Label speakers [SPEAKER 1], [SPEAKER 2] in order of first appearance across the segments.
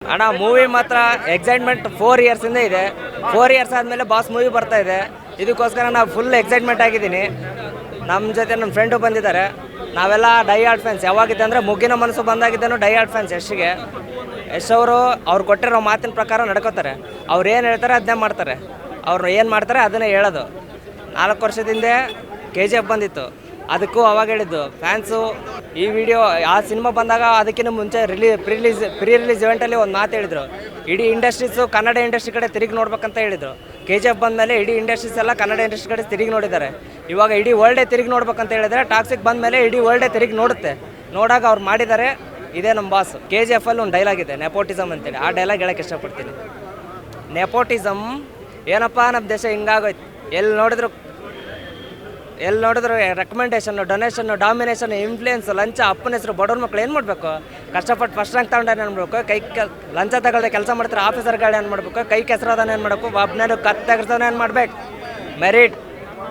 [SPEAKER 1] ಅಣ್ಣ ಮೂವಿ ಮಾತ್ರ ಎಕ್ಸೈಟ್ಮೆಂಟ್ 4 ಇಯರ್ಸಿಂದ ಇದೆ. 4 ಇಯರ್ಸ್ ಆದಮೇಲೆ ಬಾಸ್ ಮೂವಿ ಬರ್ತಾ ಇದೆ. ಇದಕ್ಕೋಸ್ಕರ ನಾವು ಫುಲ್ ಎಕ್ಸೈಟ್ಮೆಂಟ್ ಆಗಿದ್ದೀನಿ. ನಮ್ಮ ಜೊತೆ ನನ್ನ ಫ್ರೆಂಡು ಬಂದಿದ್ದಾರೆ. ನಾವೆಲ್ಲ ಡೈ ಹಾರ್ಡ್ ಫ್ಯಾನ್ಸ್. ಯಾವಾಗಿದ್ದೆ ಅಂದರೆ ಮುಗ್ಗಿನ ಮನಸ್ಸು ಬಂದಾಗಿದ್ದೇನು ಡೈ ಹಾರ್ಡ್ ಫ್ಯಾನ್ಸ್ ಯಶ್ಗೆ. ಯಶ್ ಅವರು ಅವ್ರು ಕೊಟ್ಟಿರೋ ಮಾತಿನ ಪ್ರಕಾರ ನಡ್ಕೋತಾರೆ. ಅವ್ರು ಏನು ಹೇಳ್ತಾರೆ ಅದನ್ನೇ ಮಾಡ್ತಾರೆ. ಅವ್ರು ಏನು ಮಾಡ್ತಾರೆ ಅದನ್ನೇ ಹೇಳೋದು. 4 ವರ್ಷದಿಂದ KGF ಬಂದಿತ್ತು, ಅದಕ್ಕೂ ಅವಾಗ ಹೇಳಿದ್ದು ಫ್ಯಾನ್ಸು. ಈ ವಿಡಿಯೋ ಆ ಸಿನಿಮಾ ಬಂದಾಗ ಅದಕ್ಕಿಂತ ಮುಂಚೆ ಪ್ರೀ ರಿಲೀಸ್ ಇವೆಂಟಲ್ಲಿ ಒಂದು ಮಾತು ಹೇಳಿದರು, ಇಡೀ ಇಂಡಸ್ಟ್ರೀಸು ಕನ್ನಡ ಇಂಡಸ್ಟ್ರಿ ಕಡೆ ತಿರುಗಿ ನೋಡ್ಬೇಕಂತ ಹೇಳಿದರು. KGF ಬಂದಮೇಲೆ ಇಡೀ ಇಂಡಸ್ಟ್ರೀಸ್ ಎಲ್ಲ ಕನ್ನಡ ಇಂಡಸ್ಟ್ರಿ ಕಡೆ ತಿರುಗಿ ನೋಡಿದ್ದಾರೆ. ಇವಾಗ ಇಡೀ ವರ್ಲ್ಡೇ ತಿರುಗಿ ನೋಡ್ಬೇಕಂತ ಹೇಳಿದರೆ ಟಾಕ್ಸಿಕ್ ಬಂದಮೇಲೆ ಇಡೀ ವರ್ಲ್ಡೇ ತಿರುಗಿ ನೋಡುತ್ತೆ. ನೋಡಾಗ ಅವ್ರು ಮಾಡಿದ್ದಾರೆ. ಇದೇ ನಮ್ಮ ಬಾಸ್. KGF ಅಲ್ಲಿ ಒಂದು ಡೈಲಾಗ್ ಇದೆ, ನೆಪೋಟಿಸಮ್ ಅಂತೇಳಿ. ಆ ಡೈಲಾಗ್ ಹೇಳೋಕ್ಕೆ ಇಷ್ಟಪಡ್ತೀನಿ. ನೆಪೋಟಿಸಮ್ ಏನಪ್ಪ, ನಮ್ಮ ದೇಶ ಹಿಂಗಾಗೋಯ್ತು. ಎಲ್ಲಿ ನೋಡಿದ್ರು ರೆಕಮೆಂಡೇಷನ್ನು, ಡೊನೇಷನ್ನು, ಡಾಮಿನೇಷನ್, ಇನ್ಫ್ಲೂಯೆನ್ಸ್, ಲಂಚ, ಅಪ್ಪನ ಹೆಸರು. ಬಡವ್ರ ಮಕ್ಳು ಏನು ಮಾಡಬೇಕು? ಕಷ್ಟಪಟ್ಟು ಫಸ್ಟ್ ರ್ಯಾಂಕ್ ತಗೊಂಡಾನೆ ಅನ್ಬೇಕು, ಲಂಚ ತಗೊಳ್ದೆ ಕೆಲಸ ಮಾಡ್ತಾರೆ ಆಫೀಸರ್ಗಳು ಏನು ಮಾಡಬೇಕು? ಕೈ ಕೆಸರಾದನ ಏನು ಮಾಡಬೇಕು? ಒಬ್ಬನೇನು ಕತ್ತಗಿರ್ಸೋನ ಏನು ಮಾಡ್ಬೇಕು?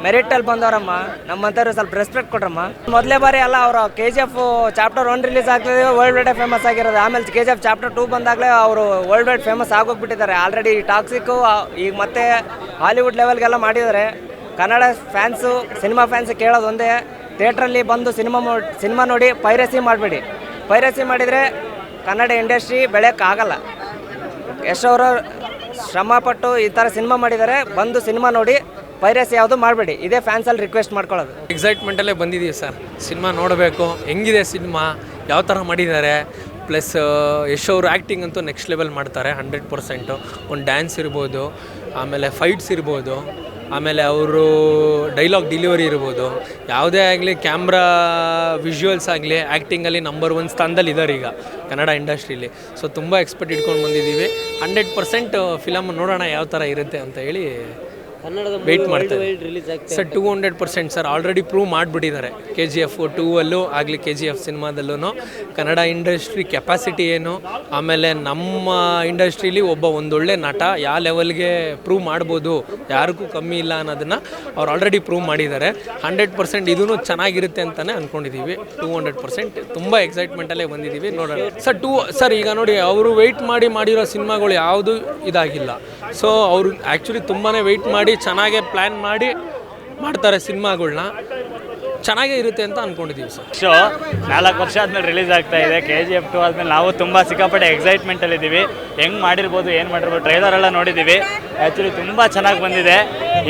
[SPEAKER 1] ಮೆರಿಟಲ್ಲಿ ಬಂದವರಮ್ಮ, ನಮ್ಮಂಥವ್ರು ಸ್ವಲ್ಪ ರೆಸ್ಪೆಕ್ಟ್ ಕೊಡ್ರಮ್ಮ. ಮೊದಲೇ ಬಾರಿ ಅಲ್ಲ ಅವರು KGF ಚಾಪ್ಟರ್ 1 ರಿಲೀಸ್ ಆಗಲಿ ವರ್ಲ್ಡ್ ವೈಡ್ ಫೇಮಸ್ ಆಗಿರೋದು. ಆಮೇಲೆ KGF ಚಾಪ್ಟರ್ 2 ಬಂದಾಗಲೇ ಅವರು ವರ್ಲ್ಡ್ ವೈಡ್ ಫೇಮಸ್ ಆಗೋಗ್ಬಿಟ್ಟಿದ್ದಾರೆ. ಆಲ್ರೆಡಿ ಟಾಕ್ಸಿಕ್ಕು ಈಗ ಮತ್ತೆ ಹಾಲಿವುಡ್ ಲೆವೆಲ್ಗೆಲ್ಲ ಮಾಡಿದ್ದಾರೆ. ಕನ್ನಡ ಫ್ಯಾನ್ಸು, ಸಿನಿಮಾ ಫ್ಯಾನ್ಸ್ ಕೇಳೋದು ಒಂದೇ, ಥಿಯೇಟ್ರಲ್ಲಿ ಬಂದು ಸಿನಿಮಾ ನೋಡಿ ಪೈರಸಿ ಮಾಡಬೇಡಿ. ಪೈರಸಿ ಮಾಡಿದರೆ ಕನ್ನಡ ಇಂಡಸ್ಟ್ರಿ ಬೆಳೆಯೋಕ್ಕಾಗಲ್ಲ. ಯಶ್ ಅವರು ಶ್ರಮಪಟ್ಟು ಈ ಥರ ಸಿನಿಮಾ ಮಾಡಿದ್ದಾರೆ. ಬಂದು ಸಿನಿಮಾ ನೋಡಿ, ಪೈರಸಿ ಯಾವುದು ಮಾಡಬೇಡಿ. ಇದೇ ಫ್ಯಾನ್ಸಲ್ಲಿ ರಿಕ್ವೆಸ್ಟ್ ಮಾಡ್ಕೊಳ್ಳೋದು.
[SPEAKER 2] ಎಕ್ಸೈಟ್ಮೆಂಟಲ್ಲೇ ಬಂದಿದ್ದೀವಿ ಸರ್. ಸಿನಿಮಾ ನೋಡಬೇಕು, ಹೆಂಗಿದೆ ಸಿನಿಮಾ, ಯಾವ ಥರ ಮಾಡಿದ್ದಾರೆ. ಪ್ಲಸ್ ಯಶ್ ಅವರು ಆ್ಯಕ್ಟಿಂಗ್ ಅಂತೂ ನೆಕ್ಸ್ಟ್ ಲೆವೆಲ್ ಮಾಡ್ತಾರೆ 100%. ಒಂದು ಡ್ಯಾನ್ಸ್ ಇರ್ಬೋದು, ಆಮೇಲೆ ಫೈಟ್ಸ್ ಇರ್ಬೋದು, ಆಮೇಲೆ ಅವರು ಡೈಲಾಗ್ ಡೆಲಿವರಿ ಇರ್ಬೋದು, ಯಾವುದೇ ಆಗಲಿ ಕ್ಯಾಮ್ರಾ ವಿಜುವಲ್ಸ್ ಆಗಲಿ ಆ್ಯಕ್ಟಿಂಗಲ್ಲಿ ನಂಬರ್ 1 ಸ್ಥಾನದಲ್ಲಿ ಇದ್ದಾರೆ ಈಗ ಕನ್ನಡ ಇಂಡಸ್ಟ್ರೀಲಿ. ಸೊ ತುಂಬ ಎಕ್ಸ್ಪೆಕ್ಟ್ ಇಟ್ಕೊಂಡು ಬಂದಿದ್ದೀವಿ. 100% ಫಿಲಮ್ ನೋಡೋಣ ಯಾವ ಥರ ಇರುತ್ತೆ ಅಂತ ಹೇಳಿ ವೆಯ್ಟ್ ಮಾಡ್ತಾರೆ ಸರ್. 200% ಸರ್. ಆಲ್ರೆಡಿ ಪ್ರೂವ್ ಮಾಡಿಬಿಟ್ಟಿದ್ದಾರೆ KGF 2ಅಲ್ಲೂ ಆಗಲಿ KGF ಸಿನಿಮಾದಲ್ಲೂ ಕನ್ನಡ ಇಂಡಸ್ಟ್ರಿ ಕೆಪಾಸಿಟಿ ಏನು, ಆಮೇಲೆ ನಮ್ಮ ಇಂಡಸ್ಟ್ರೀಲಿ ಒಂದೊಳ್ಳೆ ನಟ ಯಾವ ಲೆವೆಲ್ಗೆ ಪ್ರೂವ್ ಮಾಡ್ಬೋದು, ಯಾರಿಗೂ ಕಮ್ಮಿ ಇಲ್ಲ ಅನ್ನೋದನ್ನು ಅವ್ರು ಆಲ್ರೆಡಿ ಪ್ರೂವ್ ಮಾಡಿದ್ದಾರೆ. 100% ಇದೂ ಚೆನ್ನಾಗಿರುತ್ತೆ ಅಂತಲೇ ಅಂದ್ಕೊಂಡಿದ್ದೀವಿ. 200% ತುಂಬ ಎಕ್ಸೈಟ್ಮೆಂಟಲ್ಲೇ ಬಂದಿದ್ದೀವಿ. ನೋಡೋಣ ಸರ್. ಈಗ ನೋಡಿ, ಅವರು ವೆಯ್ಟ್ ಮಾಡಿರೋ ಸಿನಿಮಾಗಳು ಯಾವುದೂ ಇದಾಗಿಲ್ಲ. ಸೊ ಅವರು ಆ್ಯಕ್ಚುಲಿ ತುಂಬಾ ವೆಯ್ಟ್ ಮಾಡಿ ಚೆನ್ನಾಗೇ ಪ್ಲ್ಯಾನ್ ಮಾಡಿ ಮಾಡ್ತಾರೆ ಸಿನಿಮಾಗಳ್ನ. ಚೆನ್ನಾಗೇ ಇರುತ್ತೆ ಅಂತ ಅಂದ್ಕೊಂಡಿದ್ದೀವಿ ಸರ್.
[SPEAKER 3] ಶೋ 4 ವರ್ಷ ಆದಮೇಲೆ ರಿಲೀಸ್ ಆಗ್ತಾ ಇದೆ. KGF 2 ಆದಮೇಲೆ ನಾವು ತುಂಬ ಸಿಕ್ಕಾಪಟ್ಟೆ ಎಕ್ಸೈಟ್ಮೆಂಟಲ್ಲಿದ್ದೀವಿ. ಹೆಂಗೆ ಮಾಡಿರ್ಬೋದು, ಏನು ಮಾಡಿರ್ಬೋದು, ಟ್ರೈಲರೆಲ್ಲ ನೋಡಿದ್ದೀವಿ. ಆ್ಯಕ್ಚುಲಿ ತುಂಬ ಚೆನ್ನಾಗಿ ಬಂದಿದೆ.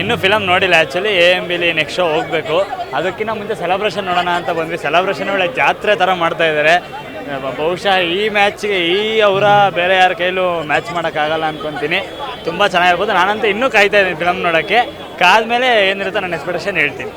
[SPEAKER 3] ಇನ್ನೂ ಫಿಲಮ್ ನೋಡಿಲ್ಲ ಆ್ಯಕ್ಚುಲಿ. AMBಲಿ ನೆಕ್ಸ್ಟ್ ಶೋ ಹೋಗಬೇಕು. ಅದಕ್ಕಿಂತ ಮುಂಚೆ ಸೆಲೆಬ್ರೇಷನ್ ನೋಡೋಣ ಅಂತ ಬಂದ್ವಿ. ಸೆಲೆಬ್ರೇಷನ್ ಒಳ್ಳೆ ಜಾತ್ರೆ ಥರ ಮಾಡ್ತಾಯಿದ್ದಾರೆ. ಬಹುಶಃ ಈ ಮ್ಯಾಚ್ಗೆ ಅವರ ಬೇರೆ ಯಾರ ಕೈಲೂ ಮ್ಯಾಚ್ ಮಾಡೋಕ್ಕಾಗಲ್ಲ ಅಂದ್ಕೊತೀನಿ. ತುಂಬ ಚೆನ್ನಾಗಿರ್ಬೋದು. ನಾನಂತೂ ಇನ್ನೂ ಕಾಯ್ತಾ ಇದ್ದೀನಿ ಫಿಲಮ್ ನೋಡೋಕ್ಕೆ. ಕಾದ್ಮೇಲೆ ಏನಿರುತ್ತೆ ನನ್ನ ಎಕ್ಸ್ಪೆಕ್ಟೇಷನ್ ಹೇಳ್ತೀನಿ.